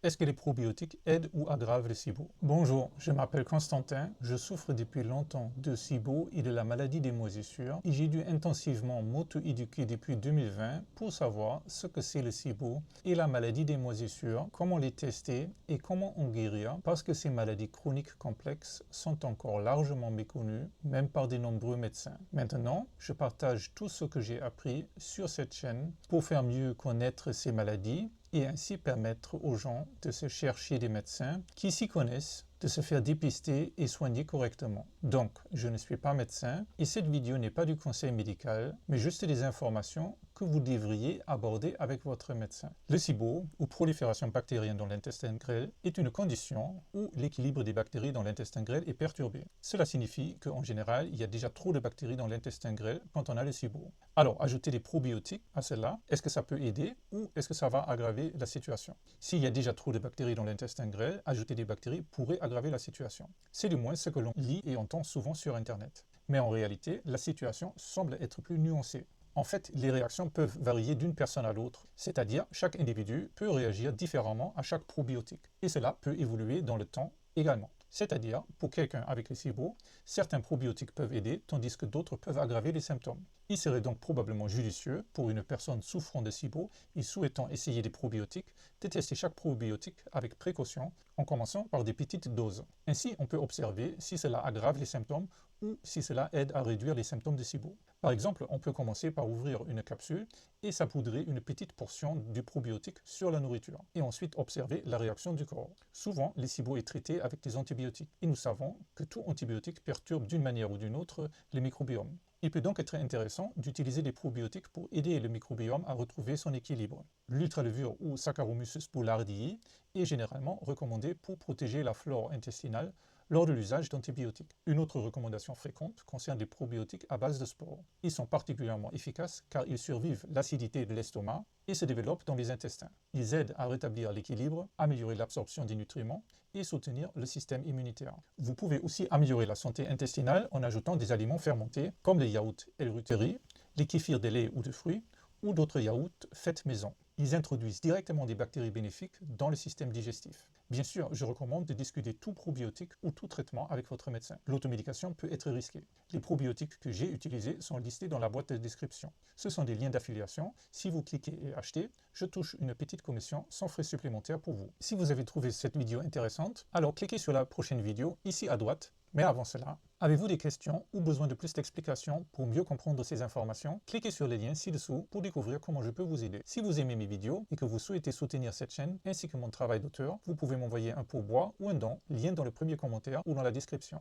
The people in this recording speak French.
Est-ce que les probiotiques aident ou aggravent le SIBO? Bonjour, je m'appelle Constantin, je souffre depuis longtemps de SIBO et de la maladie des moisissures et j'ai dû intensivement m'auto-éduquer depuis 2020 pour savoir ce que c'est le SIBO et la maladie des moisissures, comment les tester et comment en guérir parce que ces maladies chroniques complexes sont encore largement méconnues, même par de nombreux médecins. Maintenant, je partage tout ce que j'ai appris sur cette chaîne pour faire mieux connaître ces maladies et ainsi permettre aux gens de se chercher des médecins qui s'y connaissent, de se faire dépister et soigner correctement. Donc, je ne suis pas médecin et cette vidéo n'est pas du conseil médical, mais juste des informations que vous devriez aborder avec votre médecin. Le SIBO, ou prolifération bactérienne dans l'intestin grêle, est une condition où l'équilibre des bactéries dans l'intestin grêle est perturbé. Cela signifie qu'en général, il y a déjà trop de bactéries dans l'intestin grêle quand on a le SIBO. Alors, ajouter des probiotiques à cela, est-ce que ça peut aider ou est-ce que ça va aggraver la situation? S'il y a déjà trop de bactéries dans l'intestin grêle, ajouter des bactéries pourrait aggraver la situation. C'est du moins ce que l'on lit et entend souvent sur Internet. Mais en réalité, la situation semble être plus nuancée. En fait, les réactions peuvent varier d'une personne à l'autre, c'est-à-dire chaque individu peut réagir différemment à chaque probiotique. Et cela peut évoluer dans le temps également. C'est-à-dire, pour quelqu'un avec le SIBO, certains probiotiques peuvent aider, tandis que d'autres peuvent aggraver les symptômes. Il serait donc probablement judicieux pour une personne souffrant de SIBO et souhaitant essayer des probiotiques de tester chaque probiotique avec précaution, en commençant par des petites doses. Ainsi, on peut observer si cela aggrave les symptômes ou si cela aide à réduire les symptômes de SIBO. Par exemple, on peut commencer par ouvrir une capsule et saupoudrer une petite portion du probiotique sur la nourriture, et ensuite observer la réaction du corps. Souvent, le SIBO est traité avec des antibiotiques, et nous savons que tout antibiotique perturbe d'une manière ou d'une autre le microbiome. Il peut donc être intéressant d'utiliser des probiotiques pour aider le microbiome à retrouver son équilibre. L'ultralevure ou Saccharomyces boulardii est généralement recommandé pour protéger la flore intestinale lors de l'usage d'antibiotiques. Une autre recommandation fréquente concerne les probiotiques à base de spores. Ils sont particulièrement efficaces car ils survivent l'acidité de l'estomac et se développent dans les intestins. Ils aident à rétablir l'équilibre, améliorer l'absorption des nutriments et soutenir le système immunitaire. Vous pouvez aussi améliorer la santé intestinale en ajoutant des aliments fermentés comme les yaourts L-Reuteri, les kéfirs de lait ou de fruits ou d'autres yaourts faits maison. Ils introduisent directement des bactéries bénéfiques dans le système digestif. Bien sûr, je recommande de discuter tout probiotique ou tout traitement avec votre médecin. L'automédication peut être risquée. Les probiotiques que j'ai utilisés sont listés dans la boîte de description. Ce sont des liens d'affiliation. Si vous cliquez et achetez, je touche une petite commission sans frais supplémentaires pour vous. Si vous avez trouvé cette vidéo intéressante, alors cliquez sur la prochaine vidéo ici à droite. Mais avant cela, avez-vous des questions ou besoin de plus d'explications pour mieux comprendre ces informations? Cliquez sur les liens ci-dessous pour découvrir comment je peux vous aider. Si vous aimez mes vidéos et que vous souhaitez soutenir cette chaîne ainsi que mon travail d'auteur, vous pouvez m'envoyer un pourboire ou un don, lien dans le premier commentaire ou dans la description.